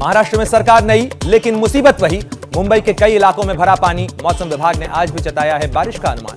महाराष्ट्र में सरकार नई लेकिन मुसीबत वही। मुंबई के कई इलाकों में भरा पानी। मौसम विभाग ने आज भी जताया है बारिश का अनुमान।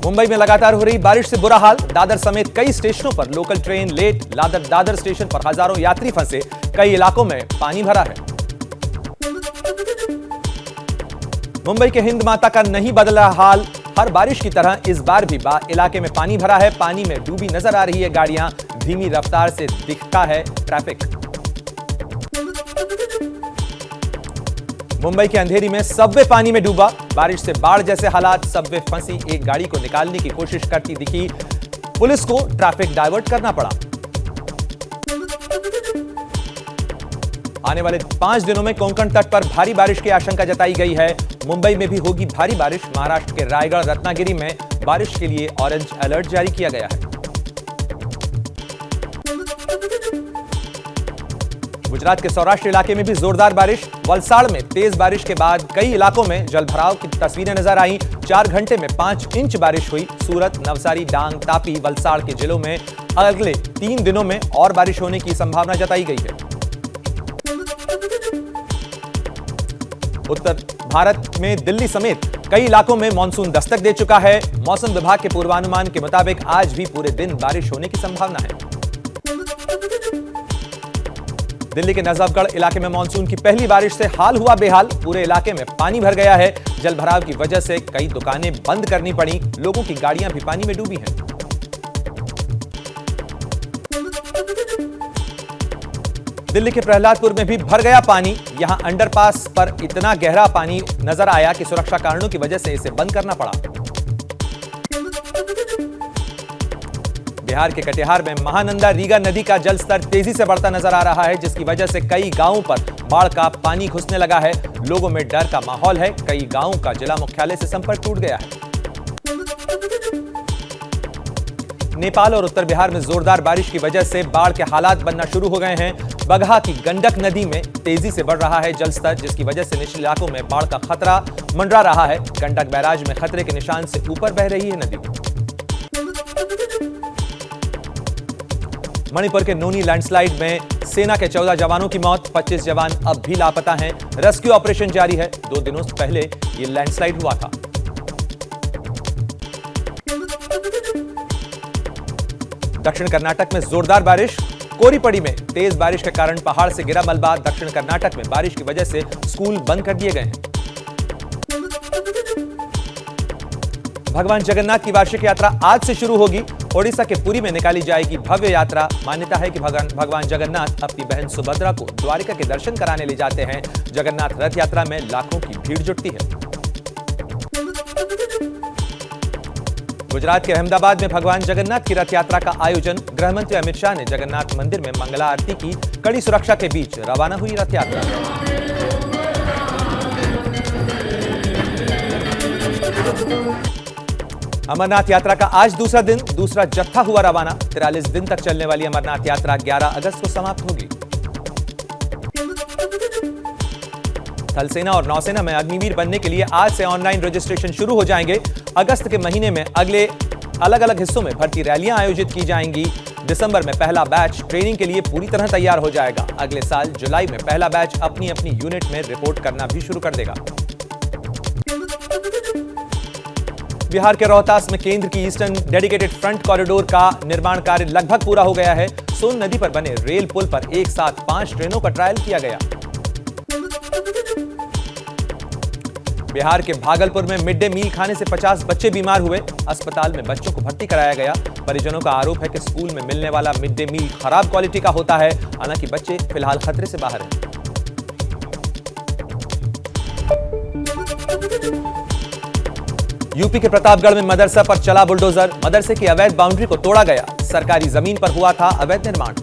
मुंबई में लगातार हो रही बारिश से बुरा हाल। दादर समेत कई स्टेशनों पर local train late. Dadar station पर हजारों यात्री फंसे। कई इलाकों में पानी भरा है। मुंबई के हिंद माता का नहीं बदला हाल। हर बारिश की तरह इस बार भी इलाके में पानी भरा है। पानी में डूबी नजर आ रही है गाड़ियां। धीमी रफ्तार से दिखता है ट्रैफिक। मुंबई के अंधेरी में सबवे पानी में डूबा। बारिश से बाढ़ जैसे हालात। सबवे फंसी एक गाड़ी को निकालने की कोशिश करती दिखी। पुलिस को ट्रैफिक डायवर्ट करना पड़ा। आने वाले 5 दिनों में कोंकण तट पर भारी बारिश की आशंका जताई गई है। मुंबई में भी होगी भारी बारिश। महाराष्ट्र के रायगढ़ रत्नागिरी में बारिश के लिए ऑरेंज अलर्ट जारी किया गया है। गुजरात के सौराष्ट्र इलाके में भी जोरदार बारिश। वलसाड़ में तेज बारिश के बाद कई इलाकों में जलभराव की तस्वीरें नजर आईं। 4 घंटे में 5 इंच बारिश हुई। सूरत, नवसारी, डांग, तापी, वलसाड़ के जिलों में अगले 3 दिनों में और बारिश होने की संभावना जताई गई है। उत्तर भारत में दिल्ली समेत कई इलाकों में मानसून दस्तक दे चुका है। मौसम विभाग के पूर्वानुमान के मुताबिक आज भी पूरे दिन बारिश होने की संभावना है। दिल्ली के नजफगढ़ इलाके में मानसून की पहली बारिश से हाल हुआ बेहाल। पूरे इलाके में पानी भर गया है। जलभराव की वजह से कई दुकानें बंद करनी पड़ी। लोगों की गाड़ियां भी पानी में डूबी हैं। दिल्ली के प्रहलादपुर में भी भर गया पानी। यहां अंडरपास पर इतना गहरा पानी नजर आया कि सुरक्षा कारणों की वजह से इसे बंद करना पड़ा। बिहार के कटिहार में महानंदा रीगा नदी का जलस्तर तेजी से बढ़ता नजर आ रहा है, जिसकी वजह से कई गांवों पर बाढ़ का पानी घुसने लगा है। लोगों में डर का माहौल है। कई गांवों का जिला मुख्यालय से संपर्क टूट गया है। नेपाल और उत्तर बिहार में जोरदार बारिश की वजह से बाढ़ के हालात बनना शुरू हो गए हैं। बगहा की गंडक नदी में तेजी से बढ़ रहा है जलस्तर, जिसकी वजह से निचले इलाकों में बाढ़ का खतरा मंडरा रहा है। गंडक बैराज में खतरे के निशान से ऊपर बह रही है नदी। मणिपुर के नोनी लैंडस्लाइड में सेना के 14 जवानों की मौत। 25 जवान अब भी लापता हैं। रेस्क्यू ऑपरेशन जारी है। 2 दिनों पहले ये लैंडस्लाइड हुआ था। दक्षिण कर्नाटक में जोरदार बारिश। कोरीपड़ी में तेज बारिश के कारण पहाड़ से गिरा मलबा। दक्षिण कर्नाटक में बारिश की वजह से स्कूल बंद कर दिए गए हैं। भगवान जगन्नाथ की वार्षिक यात्रा आज से शुरू होगी। ओडिशा के पुरी में निकाली जाएगी भव्य यात्रा। मान्यता है कि भगवान जगन्नाथ अपनी बहन सुभद्रा को द्वारिका के दर्शन कराने ले जाते हैं। जगन्नाथ रथ यात्रा में लाखों की भीड़ जुटती है। गुजरात के अहमदाबाद में भगवान जगन्नाथ की रथ यात्रा का आयोजन। गृह मंत्री अमित शाह ने जगन्नाथ मंदिर में मंगला आरती की। कड़ी सुरक्षा के बीच रवाना हुई रथ यात्रा। अमरनाथ यात्रा का आज दूसरा दिन। दूसरा जत्था हुआ रवाना। 43 दिन तक चलने वाली अमरनाथ यात्रा 11 अगस्त को समाप्त होगी। थल सेना और नौसेना में अग्निवीर बनने के लिए आज से ऑनलाइन रजिस्ट्रेशन शुरू हो जाएंगे। अगस्त के महीने में अगले अलग अलग हिस्सों में भर्ती रैलियां आयोजित की जाएंगी। दिसंबर में पहला बैच ट्रेनिंग के लिए पूरी तरह तैयार हो जाएगा। अगले साल जुलाई में पहला बैच अपनी अपनी यूनिट में रिपोर्ट करना भी शुरू कर देगा। बिहार के रोहतास में केंद्र की ईस्टर्न डेडिकेटेड फ्रंट कॉरिडोर का निर्माण कार्य लगभग पूरा हो गया है। सोन नदी पर बने रेल पुल पर एक साथ 5 ट्रेनों का ट्रायल किया गया। बिहार के भागलपुर में मिड डे मील खाने से 50 बच्चे बीमार हुए। अस्पताल में बच्चों को भर्ती कराया गया। परिजनों का आरोप है कि स्कूल में मिलने वाला मिड डे मील खराब क्वालिटी का होता है। हालांकि बच्चे फिलहाल खतरे से बाहर हैं। यूपी के प्रतापगढ़ में मदरसा पर चला बुलडोजर। मदरसे की अवैध बाउंड्री को तोड़ा गया। सरकारी जमीन पर हुआ था अवैध निर्माण।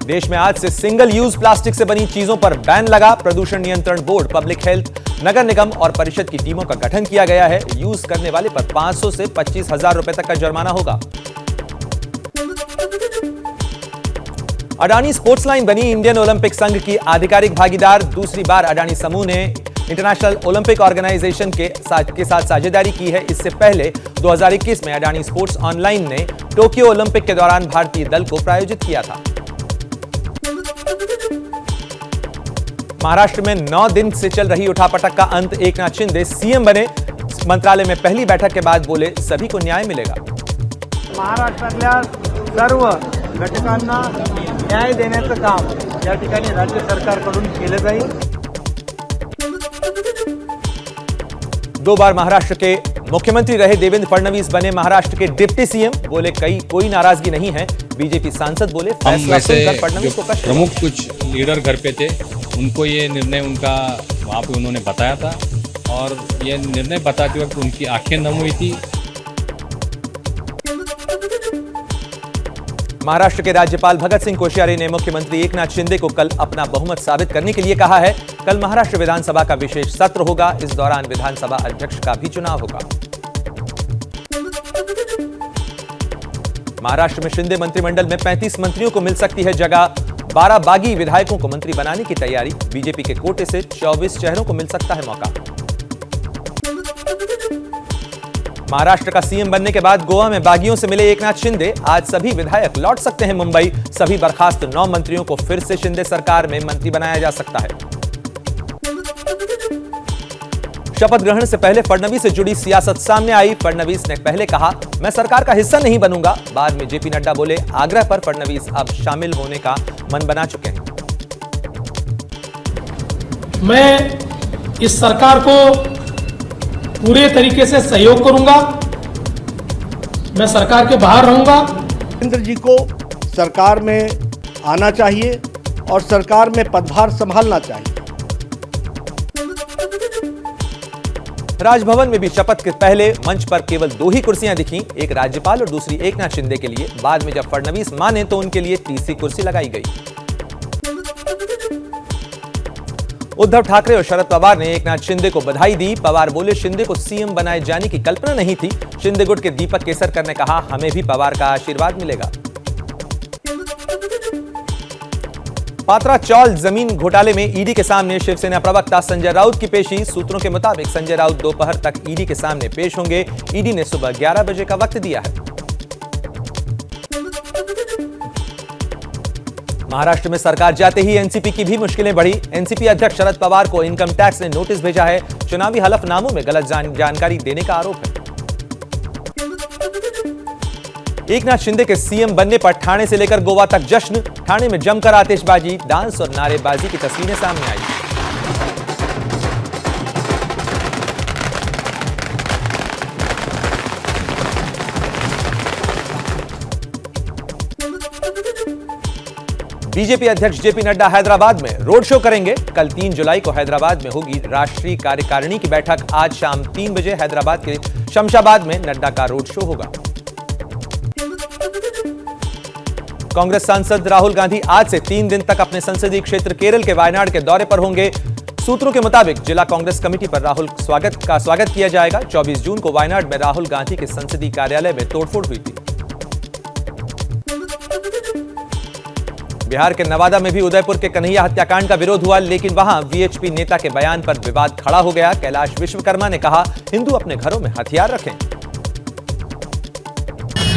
देश में आज से सिंगल यूज प्लास्टिक से बनी चीजों पर बैन लगा। प्रदूषण नियंत्रण बोर्ड, पब्लिक हेल्थ, नगर निगम और परिषद की टीमों का गठन किया गया है। यूज करने वाले पर 500 से 25,000 रुपए तक का जुर्माना होगा। अडानी स्पोर्ट्स लाइन बनी इंडियन ओलंपिक संघ की आधिकारिक भागीदार। दूसरी बार अडानी समूह ने इंटरनेशनल ओलंपिक ऑर्गेनाइजेशन के साथ साझेदारी की है। इससे पहले 2021 में अडानी स्पोर्ट्स ऑनलाइन ने टोक्यो ओलंपिक के दौरान भारतीय दल को प्रायोजित किया था। महाराष्ट्र में 9 दिन से चल रही उठापटक का अंत, एकनाथ शिंदे सीएम बने। मंत्रालय में पहली बैठक के बाद बोले सभी को न्याय मिलेगा। महाराष्ट्रातल्या सर्व घटकांना न्याय देण्याचं काम या ठिकाणी राज्य सरकारकडून केलं जाईल। 2 बार महाराष्ट्र के मुख्यमंत्री रहे देवेंद्र फडणवीस बने महाराष्ट्र के डिप्टी सीएम। बोले कोई नाराजगी नहीं है। बीजेपी सांसद बोले फैसला सुनकर फडणवीस को कष्ट। प्रमुख कुछ लीडर घर पे थे, उनको ये निर्णय उनका वहाँ पे उन्होंने बताया था और ये निर्णय बताते वक्त उनकी आंखें नम हुई थी। महाराष्ट्र के राज्यपाल भगत सिंह कोश्यारी ने मुख्यमंत्री एकनाथ शिंदे को कल अपना बहुमत साबित करने के लिए कहा है। कल महाराष्ट्र विधानसभा का विशेष सत्र होगा। इस दौरान विधानसभा अध्यक्ष का भी चुनाव होगा। महाराष्ट्र में शिंदे मंत्रिमंडल में 35 मंत्रियों को मिल सकती है जगह। 12 बागी विधायकों को मंत्री बनाने की तैयारी। बीजेपी के कोटे से 24 चेहरों को मिल सकता है मौका। महाराष्ट्र का सीएम बनने के बाद गोवा में बागियों से मिले एकनाथ शिंदे। आज सभी विधायक लौट सकते हैं मुंबई। सभी बर्खास्त 9 मंत्रियों को फिर से शिंदे सरकार में मंत्री बनाया जा सकता है। शपथ ग्रहण से पहले फडणवीस से जुड़ी सियासत सामने आई। फडणवीस ने पहले कहा मैं सरकार का हिस्सा नहीं बनूंगा। बाद में जेपी नड्डा बोले आग्रह पर फडणवीस अब शामिल होने का मन बना चुके हैं। मैं इस सरकार को पूरे तरीके से सहयोग करूंगा। मैं सरकार के बाहर रहूंगा। नरेंद्र जी को सरकार में आना चाहिए और सरकार में पदभार संभालना चाहिए। राजभवन में भी शपथ के पहले मंच पर केवल 2 ही कुर्सियां दिखी, एक राज्यपाल और दूसरी एकनाथ शिंदे के लिए। बाद में जब फडणवीस माने तो उनके लिए तीसरी कुर्सी लगाई गई। उद्धव ठाकरे और शरद पवार ने एकनाथ शिंदे को बधाई दी। पवार बोले शिंदे को सीएम बनाए जाने की कल्पना नहीं थी। शिंदे गुट के दीपक केसरकर ने कहा हमें भी पवार का आशीर्वाद मिलेगा। पात्रा चौल जमीन घोटाले में ईडी के सामने शिवसेना प्रवक्ता संजय राउत की पेशी। सूत्रों के मुताबिक संजय राउत दोपहर तक ईडी के सामने पेश होंगे। ईडी ने सुबह 11 बजे का वक्त दिया है। महाराष्ट्र में सरकार जाते ही एनसीपी की भी मुश्किलें बढ़ी। एनसीपी अध्यक्ष शरद पवार को इनकम टैक्स ने नोटिस भेजा है। चुनावी हलफनामों में गलत जानकारी देने का आरोप है। एकनाथ शिंदे के सीएम बनने पर ठाणे से लेकर गोवा तक जश्न। ठाणे में जमकर आतिशबाजी, डांस और नारेबाजी की तस्वीरें सामने आई। बीजेपी अध्यक्ष जेपी नड्डा हैदराबाद में रोड शो करेंगे। कल 3 जुलाई को हैदराबाद में होगी राष्ट्रीय कार्यकारिणी की बैठक। आज शाम 3 बजे हैदराबाद के शमशाबाद में नड्डा का रोड शो होगा। कांग्रेस सांसद राहुल गांधी आज से 3 दिन तक अपने संसदीय क्षेत्र केरल के वायनाड के दौरे पर होंगे। सूत्रों के मुताबिक जिला कांग्रेस कमेटी पर राहुल का स्वागत किया जाएगा। 24 जून को वायनाड में राहुल गांधी के संसदीय कार्यालय में तोड़फोड़ हुई थी। बिहार के नवादा में भी उदयपुर के कन्हैया हत्याकांड का विरोध हुआ, लेकिन वहां वीएचपी नेता के बयान पर विवाद खड़ा हो गया। कैलाश विश्वकर्मा ने कहा हिंदू अपने घरों में हथियार रखें।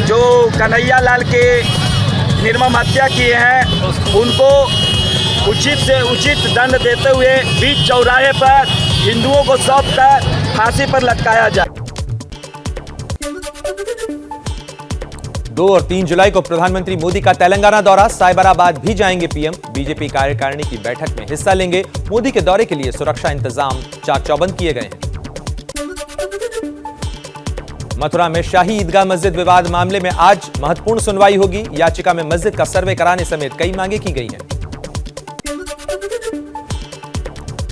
जो कन्हैया लाल के निर्मम हत्या किए हैं उनको उचित से उचित दंड देते हुए बीच चौराहे पर हिंदुओं को सौंपकर फांसी पर लटकाया जाए। 2 और 3 जुलाई को प्रधानमंत्री मोदी का तेलंगाना दौरा। साइबराबाद भी जाएंगे पीएम। बीजेपी कार्यकारिणी की बैठक में हिस्सा लेंगे। मोदी के दौरे के लिए सुरक्षा इंतजाम चाक चौबंद किए गए हैं। मथुरा में शाही ईदगाह मस्जिद विवाद मामले में आज महत्वपूर्ण सुनवाई होगी। याचिका में मस्जिद का सर्वे कराने समेत कई मांगे की गई हैं।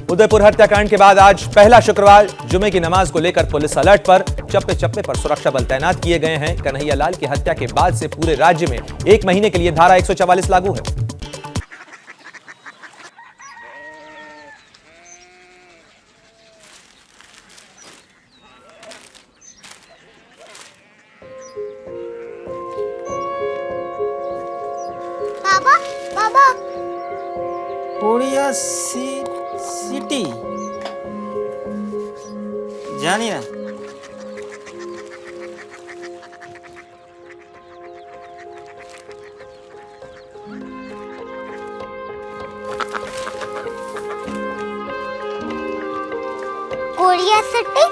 उदयपुर हत्याकांड के बाद आज पहला शुक्रवार, जुमे की नमाज को लेकर पुलिस अलर्ट पर। चप्पे चप्पे पर सुरक्षा बल तैनात किए गए हैं। कन्हैया लाल की हत्या के बाद से पूरे राज्य में 1 महीने के लिए धारा 144 लागू है। बाबा बाबा कोरिया सिटी जानी ना कोरिया सिटी।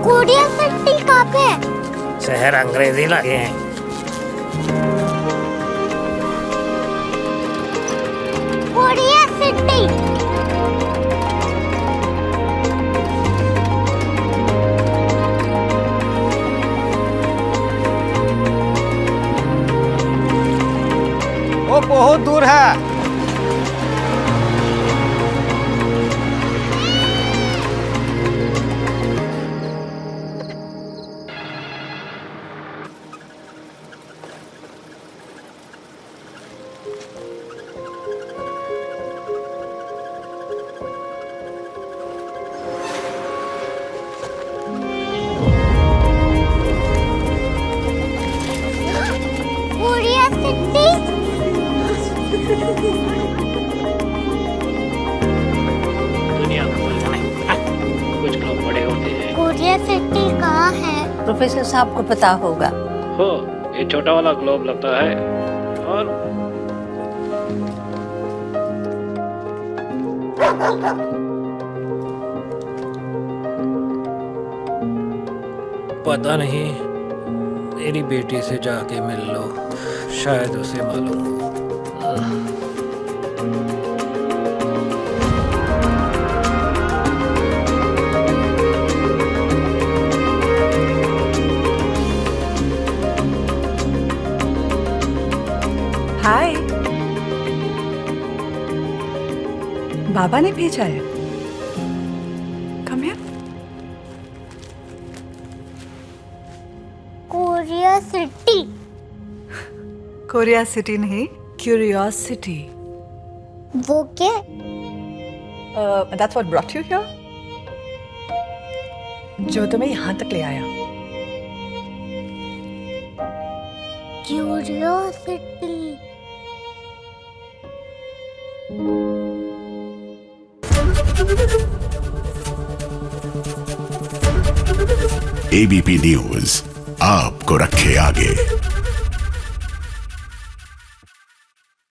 कोरिया सिटी कहाँ पे है? शहर अंग्रेजी लगे हैं। Korea city. वो बहुत दूर है। Korea city. दुनिया को बोलना है, कुछ लोग बड़े होते हैं। कोरिया सिटी कहाँ है? प्रोफेसर साहब को पता होगा। हो ये छोटा वाला ग्लोब लगता है और पता नहीं, मेरी बेटी से जाके मिल लो, शायद उसे मालूम हो। हाय, बाबा ने भेजा है। Come here. Korea city. Korea city नहीं, क्यूरियोसिटी। वो क्या? That's what brought you here? जो तुम्हें यहाँ तक ले आया। क्यूरियोसिटी। एबीपी न्यूज आपको रखे आगे।